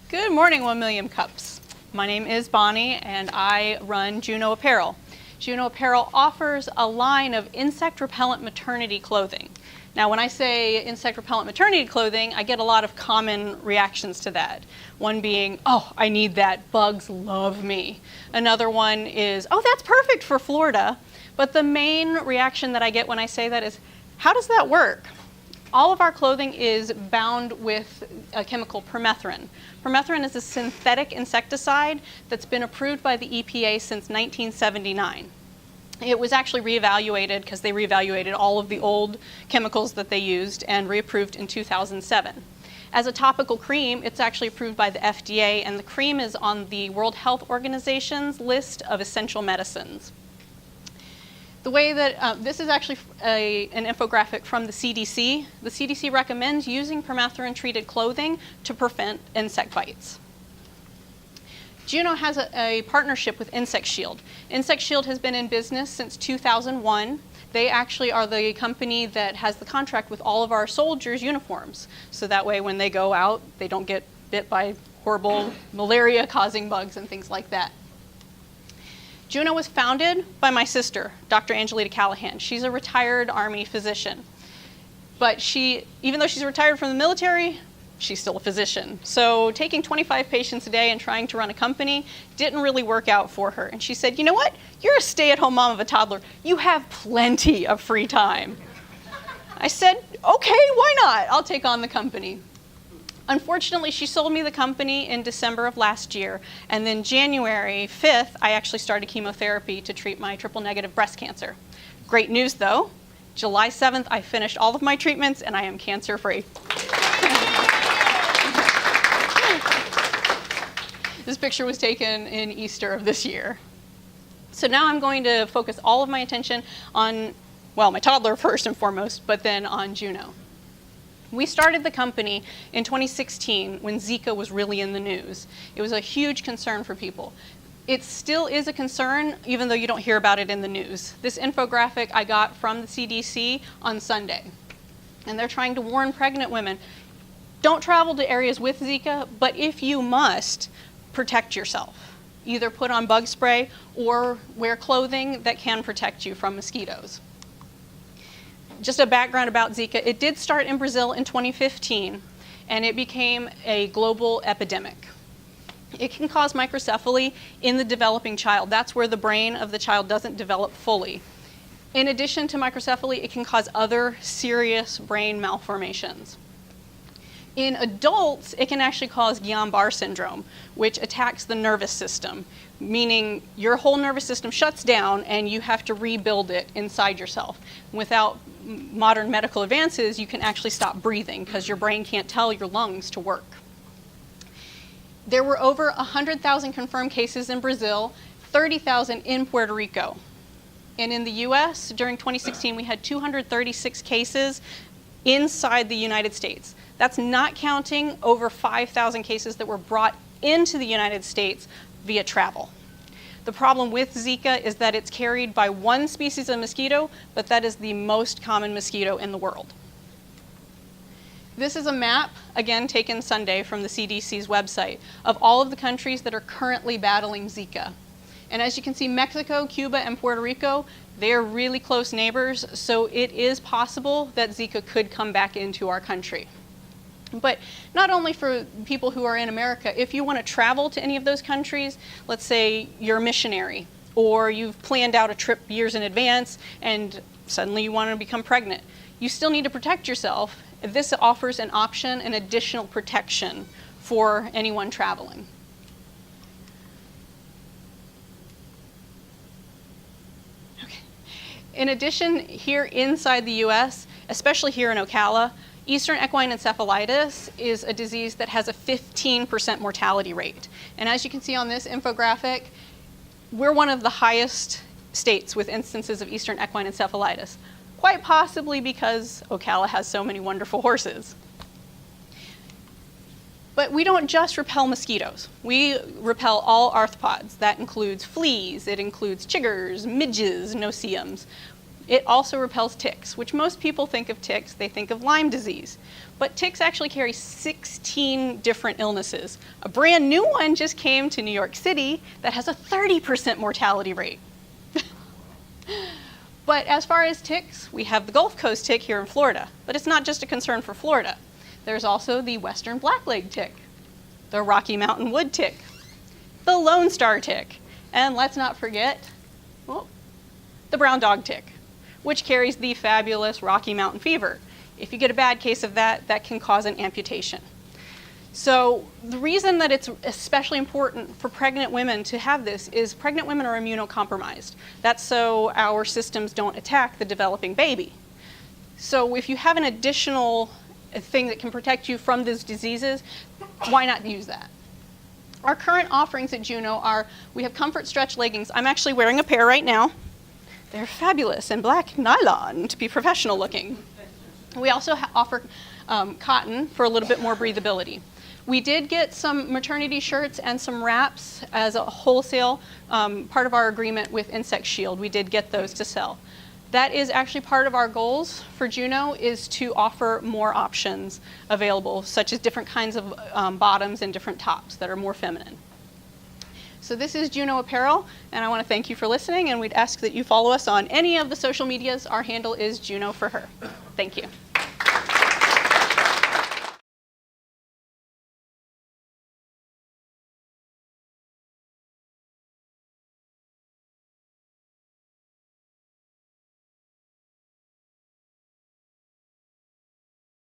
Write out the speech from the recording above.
Good morning, 1 Million Cups. My name is Bonnie and I run Juno Apparel. Juno Apparel offers a line of insect repellent maternity clothing. Now, when I say insect repellent maternity clothing, I get a lot of common reactions to that. One being, oh, I need that, bugs love me. Another one is, oh, that's perfect for Florida. But the main reaction that I get when I say that is, how does that work? All of our clothing is bound with a chemical, permethrin. Permethrin is a synthetic insecticide that's been approved by the EPA since 1979. It was actually reevaluated because they reevaluated all of the old chemicals that they used and reapproved in 2007. As a topical cream, it's actually approved by the FDA, and the cream is on the World Health Organization's list of essential medicines. The way that, this is actually an infographic from the CDC. The CDC recommends using permethrin-treated clothing to prevent insect bites. Juno has a partnership with Insect Shield. Insect Shield has been in business since 2001. They actually are the company that has the contract with all of our soldiers' uniforms. So that way when they go out, they don't get bit by horrible malaria-causing bugs and things like that. Juno was founded by my sister, Dr. Angelita Callahan. She's a retired Army physician. But even though she's retired from the military, she's still a physician. So taking 25 patients a day and trying to run a company didn't really work out for her. And she said, you know what? You're a stay-at-home mom of a toddler. You have plenty of free time. I said, okay, why not? I'll take on the company. Unfortunately, she sold me the company in December of last year, and then January 5th, I actually started chemotherapy to treat my triple-negative breast cancer. Great news, though. July 7th, I finished all of my treatments, and I am cancer-free. This picture was taken in Easter of this year. So now I'm going to focus all of my attention on, well, my toddler first and foremost, but then on Juno. We started the company in 2016 when Zika was really in the news. It was a huge concern for people. It still is a concern, even though you don't hear about it in the news. This infographic I got from the CDC on Sunday. And they're trying to warn pregnant women, don't travel to areas with Zika, but if you must, protect yourself. Either put on bug spray or wear clothing that can protect you from mosquitoes. Just a background about Zika, it did start in Brazil in 2015, and it became a global epidemic. It can cause microcephaly in the developing child. That's where the brain of the child doesn't develop fully. In addition to microcephaly, it can cause other serious brain malformations. In adults, it can actually cause Guillain-Barré syndrome, which attacks the nervous system, meaning your whole nervous system shuts down and you have to rebuild it inside yourself. Without modern medical advances, you can actually stop breathing because your brain can't tell your lungs to work. There were over 100,000 confirmed cases in Brazil, 30,000 in Puerto Rico. And in the US, during 2016, we had 236 cases inside the United States. That's not counting over 5,000 cases that were brought into the United States via travel. The problem with Zika is that it's carried by one species of mosquito, but that is the most common mosquito in the world. This is a map, again taken Sunday from the CDC's website, of all of the countries that are currently battling Zika. And as you can see, Mexico, Cuba, and Puerto Rico, they're really close neighbors, so it is possible that Zika could come back into our country. But not only for people who are in America, if you want to travel to any of those countries, let's say you're a missionary, or you've planned out a trip years in advance, and suddenly you want to become pregnant, you still need to protect yourself. This offers an option, an additional protection for anyone traveling. Okay. In addition, here inside the US, especially here in Ocala, Eastern equine encephalitis is a disease that has a 15% mortality rate. And as you can see on this infographic, we're one of the highest states with instances of Eastern equine encephalitis, quite possibly because Ocala has so many wonderful horses. But we don't just repel mosquitoes. We repel all arthropods. That includes fleas, it includes chiggers, midges, no-see-ums. It also repels ticks, which most people think of ticks, they think of Lyme disease. But ticks actually carry 16 different illnesses. A brand new one just came to New York City that has a 30% mortality rate. But as far as ticks, we have the Gulf Coast tick here in Florida. But it's not just a concern for Florida. There's also the western blackleg tick, the Rocky Mountain wood tick, the Lone Star tick, and let's not forget, the brown dog tick, which carries the fabulous Rocky Mountain fever. If you get a bad case of that, that can cause an amputation. So the reason that it's especially important for pregnant women to have this is pregnant women are immunocompromised. That's so our systems don't attack the developing baby. So if you have an additional thing that can protect you from these diseases, why not use that? Our current offerings at Juno are, we have comfort stretch leggings. I'm actually wearing a pair right now. They're fabulous and black nylon to be professional looking. We also offer cotton for a little bit more breathability. We did get some maternity shirts and some wraps as a wholesale part of our agreement with Insect Shield. We did get those to sell. That is actually part of our goals for Juno, is to offer more options available, such as different kinds of bottoms and different tops that are more feminine. So this is Juno Apparel, and I want to thank you for listening, and we'd ask that you follow us on any of the social medias. Our handle is Juno for her. Thank you.